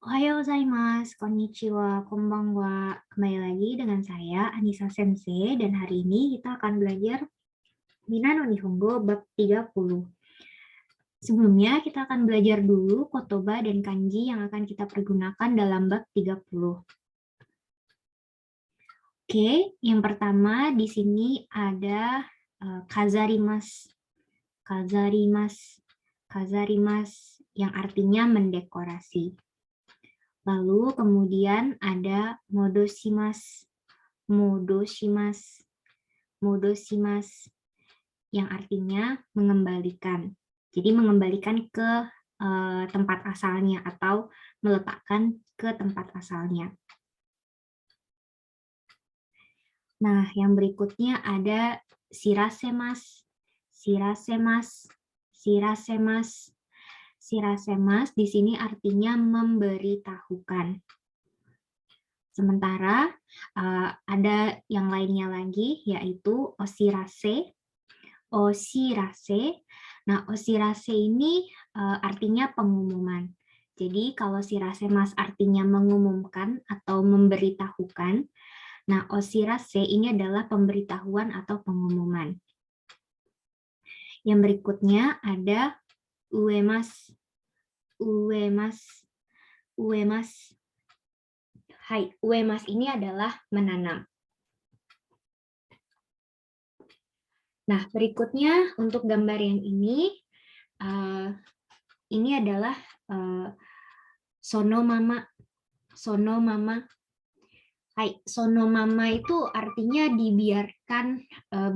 Ohayo gozaimasu, konnichiwa, konbanwa. Kembali lagi dengan saya, Anissa Sensei, dan hari ini kita akan belajar Mina no Nihongo bab 30. Sebelumnya, kita akan belajar dulu kotoba dan kanji yang akan kita pergunakan dalam bab 30. Oke, yang pertama di sini ada kazarimasu. Kazarimasu yang artinya mendekorasi. Lalu kemudian ada modoshimasu. Modoshimasu yang artinya mengembalikan. Jadi mengembalikan ke tempat asalnya atau meletakkan ke tempat asalnya. Nah, yang berikutnya ada shirasemas. Shirasemas di sini artinya memberitahukan. Sementara ada yang lainnya lagi, yaitu oshirase. Nah, oshirase ini artinya pengumuman. Jadi kalau shirasemas artinya mengumumkan atau memberitahukan, nah oshirase ini adalah pemberitahuan atau pengumuman. Yang berikutnya ada uemas. Hai, uemas ini adalah menanam. Nah, berikutnya untuk gambar yang ini adalah sonomama. Hai, sonomama itu artinya dibiarkan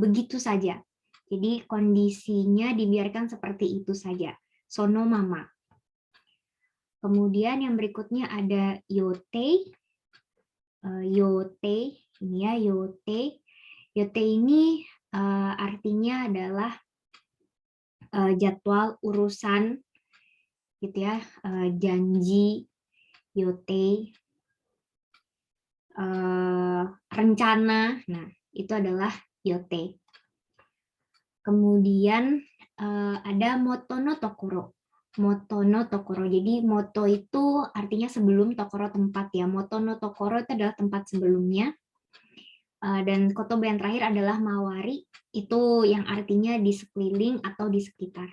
begitu saja. Jadi kondisinya dibiarkan seperti itu saja. Sonomama. Kemudian yang berikutnya ada yote. Ini ya yote. Yote ini artinya adalah jadwal urusan, gitu ya, janji, yote, rencana. Nah, itu adalah yote. Kemudian ada moto no tokoro. Jadi moto itu artinya sebelum, tokoro tempat ya. Moto no tokoro itu adalah tempat sebelumnya. Dan kotoba yang terakhir adalah mawari, itu yang artinya di sekeliling atau di sekitar.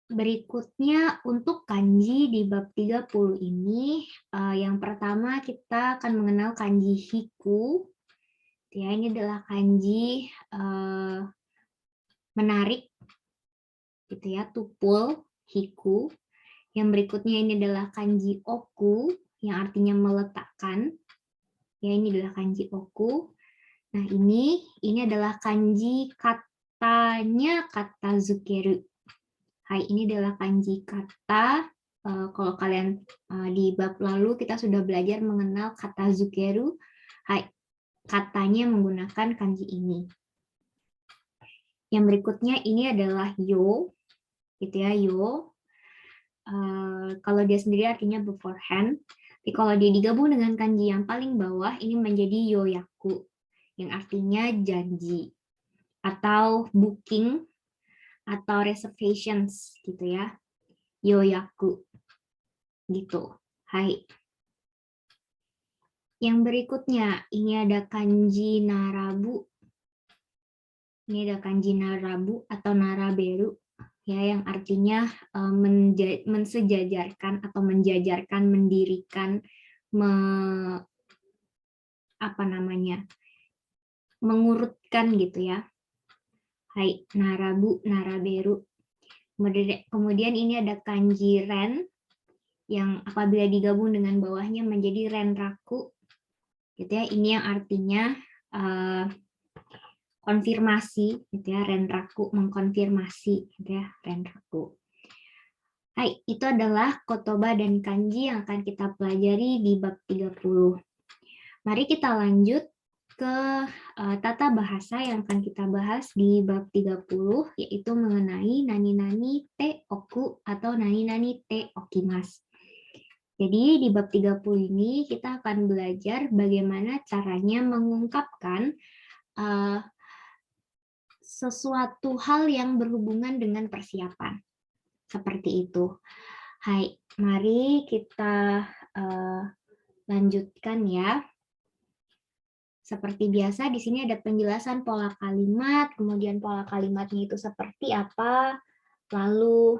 Berikutnya untuk kanji di bab 30 ini, yang pertama kita akan mengenal kanji hiku. Ya, ini adalah kanji menarik, gitu ya, tupul, hiku. Yang berikutnya ini adalah kanji oku, yang artinya meletakkan. Ya, ini adalah kanji oku. Nah, ini adalah kanji katanya kata zukeru. Hai, ini adalah kanji kata. Kalau kalian di bab lalu kita sudah belajar mengenal kata zukeru. Hai, katanya menggunakan kanji ini. Yang berikutnya ini adalah yo, gitu ya, yo. Kalau dia sendiri artinya beforehand. Tapi kalau dia digabung dengan kanji yang paling bawah, ini menjadi yoyaku, yang artinya janji atau booking atau reservations, gitu ya. Yoyaku, gitu. Hai. Yang berikutnya, ini ada kanji narabu. Ini ada kanji narabu atau naraberu, ya, yang artinya mensejajarkan atau menjajarkan, mendirikan, mengurutkan, gitu ya. Hai, narabu, naraberu. Kemudian ini ada kanji ren, yang apabila digabung dengan bawahnya menjadi renraku, gitu ya. Ini yang artinya konfirmasi, gitu ya, renraku, mengkonfirmasi, gitu ya, renraku. Hai, itu adalah kotoba dan kanji yang akan kita pelajari di bab 30. Mari kita lanjut ke tata bahasa yang akan kita bahas di bab 30, yaitu mengenai nani-nani te oku atau nani-nani te okimasu. Jadi di bab 30 ini kita akan belajar bagaimana caranya mengungkapkan sesuatu hal yang berhubungan dengan persiapan. Seperti itu. Hai, mari kita lanjutkan ya. Seperti biasa, di sini ada penjelasan pola kalimat, kemudian pola kalimatnya itu seperti apa, lalu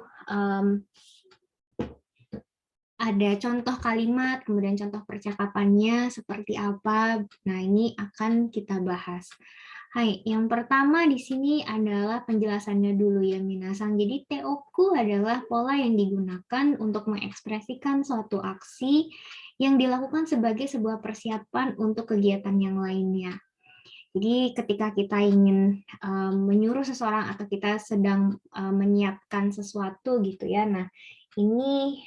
ada contoh kalimat, kemudian contoh percakapannya seperti apa. Nah, ini akan kita bahas. Hai, yang pertama di sini adalah penjelasannya dulu ya Minasang. Jadi teoku adalah pola yang digunakan untuk mengekspresikan suatu aksi yang dilakukan sebagai sebuah persiapan untuk kegiatan yang lainnya. Jadi ketika kita ingin menyuruh seseorang atau kita sedang menyiapkan sesuatu gitu ya. Nah, ini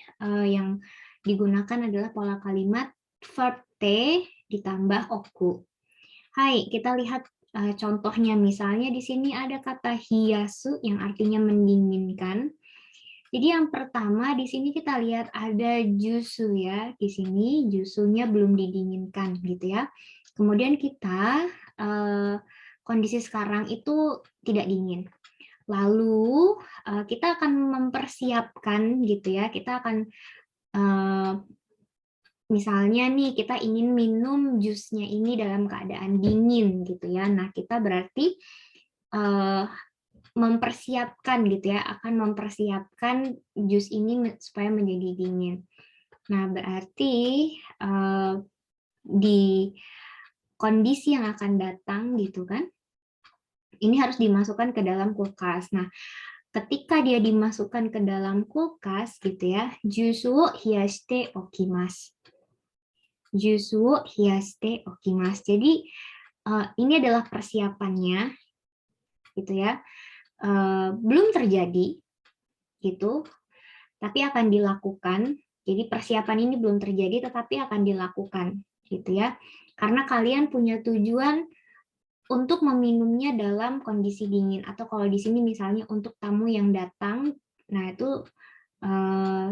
yang digunakan adalah pola kalimat verb T ditambah oku. Hai, kita lihat contohnya, misalnya di sini ada kata hiyasu yang artinya mendinginkan. Jadi yang pertama di sini kita lihat ada jusu ya. Di sini jusunya belum didinginkan gitu ya. Kemudian kita kondisi sekarang itu tidak dingin. Lalu kita akan mempersiapkan gitu ya. Kita akan misalnya nih kita ingin minum jusnya ini dalam keadaan dingin gitu ya. Nah, kita berarti mempersiapkan gitu ya, akan mempersiapkan jus ini supaya menjadi dingin. Nah, berarti di kondisi yang akan datang gitu kan, ini harus dimasukkan ke dalam kulkas. Nah, ketika dia dimasukkan ke dalam kulkas gitu ya, jusu wo hiyashite okimasu. Jusu wo hiyashite okimasu. Jadi ini adalah persiapannya gitu ya. Belum terjadi gitu, tapi akan dilakukan. Jadi persiapan ini belum terjadi tetapi akan dilakukan gitu ya. Karena kalian punya tujuan untuk meminumnya dalam kondisi dingin, atau kalau di sini misalnya untuk tamu yang datang, nah itu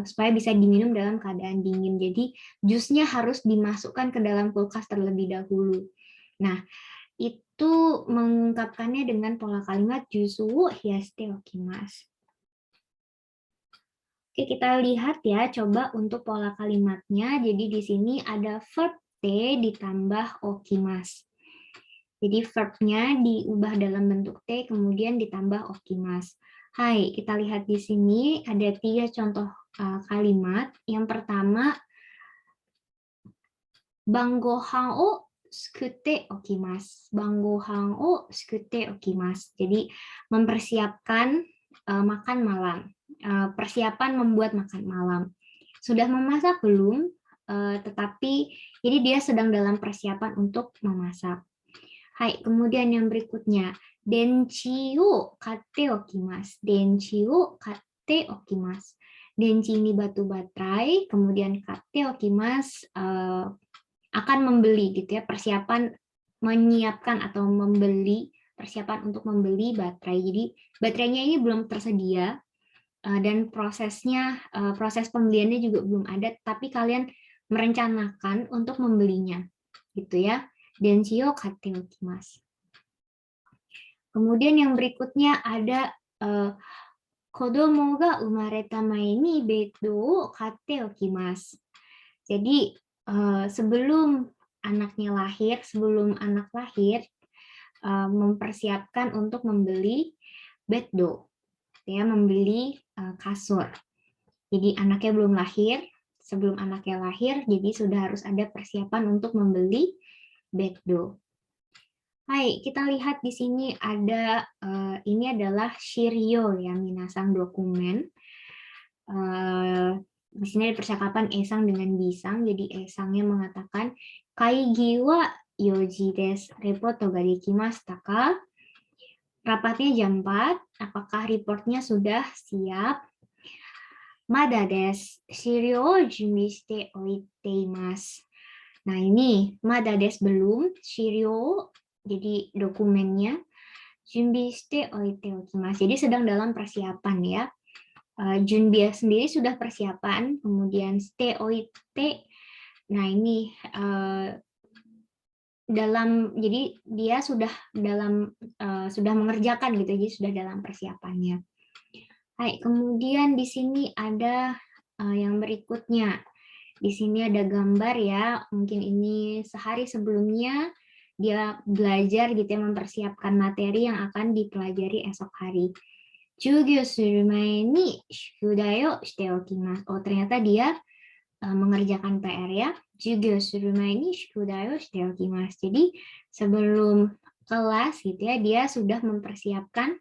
supaya bisa diminum dalam keadaan dingin. Jadi jusnya harus dimasukkan ke dalam kulkas terlebih dahulu. Nah, itu mengungkapkannya dengan pola kalimat jusu wo hiyashite okimasu. Oke, kita lihat ya, coba untuk pola kalimatnya. Jadi di sini ada verb T ditambah okimasu. Jadi verbnya diubah dalam bentuk T, kemudian ditambah okimasu. Hai, kita lihat di sini ada 3 contoh kalimat. Yang pertama, banggohan o sukute okimasu. Banggohan o sukute okimasu. Jadi mempersiapkan makan malam. Persiapan membuat makan malam. Sudah memasak belum? Tetapi jadi dia sedang dalam persiapan untuk memasak. Hai, kemudian yang berikutnya, denchi wo katte okimasu. Denchi wo katte okimasu. Denchi ini batu baterai, kemudian katte okimasu akan membeli gitu ya, persiapan menyiapkan atau membeli, persiapan untuk membeli baterai. Jadi baterainya ini belum tersedia dan proses pembeliannya juga belum ada, tapi kalian merencanakan untuk membelinya gitu ya. Denshio katte okimasu. Kemudian yang berikutnya ada kodomo ga umareta mae ni beddo wo katte okimasu. Jadi sebelum anaknya lahir, sebelum anak lahir, mempersiapkan untuk membeli beddo, ya, membeli kasur. Jadi anaknya belum lahir, sebelum anaknya lahir, jadi sudah harus ada persiapan untuk membeli beddo. Hai, kita lihat di sini ada ini adalah shiryo ya, minasang dokumen. Di sini ada percakapan Esang dengan Bisang. Jadi Esangnya mengatakan kaigi wa yoji desu, report ga dekimashita ka? Rapatnya jam 4, apakah reportnya sudah siap? Mada desu, shiryo o junbi shite oite imasu. Nah ini, mada desu belum, shiryo jadi dokumennya, junbi shite oite okimasu. Jadi sedang dalam persiapan ya. Junbia sendiri sudah persiapan, kemudian shite oite. Nah ini jadi dia sudah mengerjakan gitu, jadi sudah dalam persiapannya. Hai, kemudian di sini ada yang berikutnya. Di sini ada gambar ya, mungkin ini sehari sebelumnya dia belajar gitu ya, mempersiapkan materi yang akan dipelajari esok hari. Jugyo suru mae ni shukudai o shite okimasu. Oh, ternyata dia mengerjakan PR ya. Jugyo suru mae ni shukudai o shite okimasu. Jadi sebelum kelas gitu ya, dia sudah mempersiapkan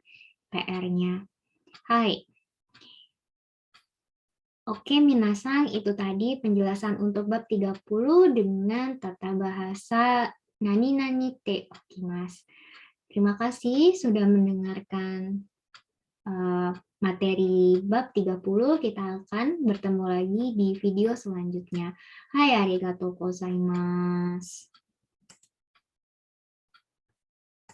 PR-nya. Hai. Oke, minasang, itu tadi penjelasan untuk bab 30 dengan tata bahasa nani-nani te okimasu. Terima kasih sudah mendengarkan materi bab 30. Kita akan bertemu lagi di video selanjutnya. Hai, arigatou gozaimasu.